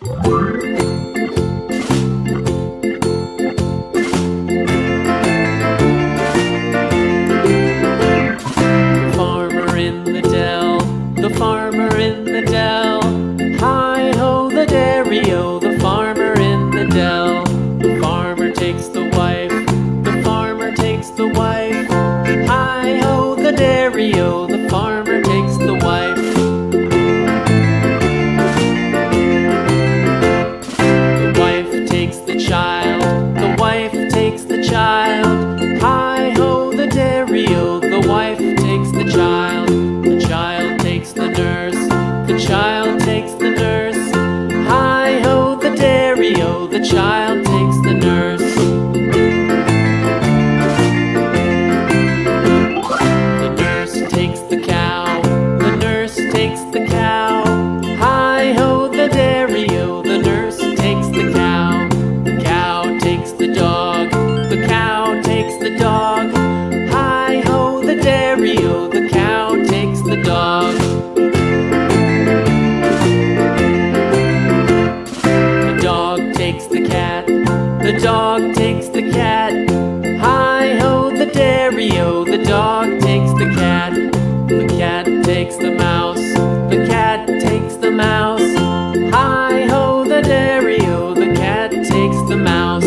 Farmer in the dell, the farmer in the dell. Hi-ho the dairy-o, the farmer in the dell. The farmer takes the wife, the farmer takes the wife. Hi-ho the dairy-o, the farmer takes the wife. The wife takes the child, the wife takes the child. Hi-ho the dairy-o, the wife takes the child. The child takes the nurse, the child takes the nurse. Hi-ho the dairy-o, the child takes the nurse. The nurse takes the cow, the nurse takes the cow. Hi-ho the dairy-o, the nurse takes the cow. The cow takes the dog, the cow takes the dog. Hi-ho the dairy-o, the cow takes the dog. The dog takes the cat, the dog takes the cat. Hi-ho the dairy-o, the dog takes the cat. The cat takes the mouse, the cat takes the mouse. Hi-ho the dairy-o, the cat takes the mouse.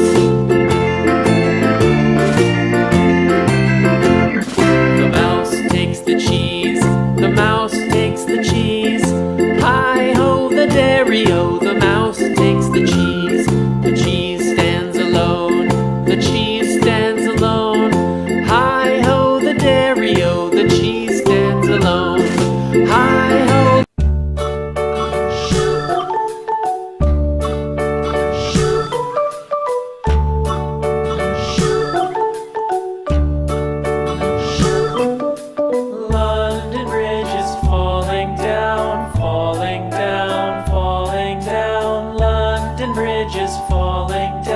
The mouse takes the cheese, the mouse takes the cheese. Hi-ho the dairy-o, the mouse takes the cheese. The cheese stands alone, the cheese stands alone. Hi-ho the dairy-o, the cheese stands alone. Hi-ho. London Bridge is falling down, falling down, falling down. London Bridge is falling down.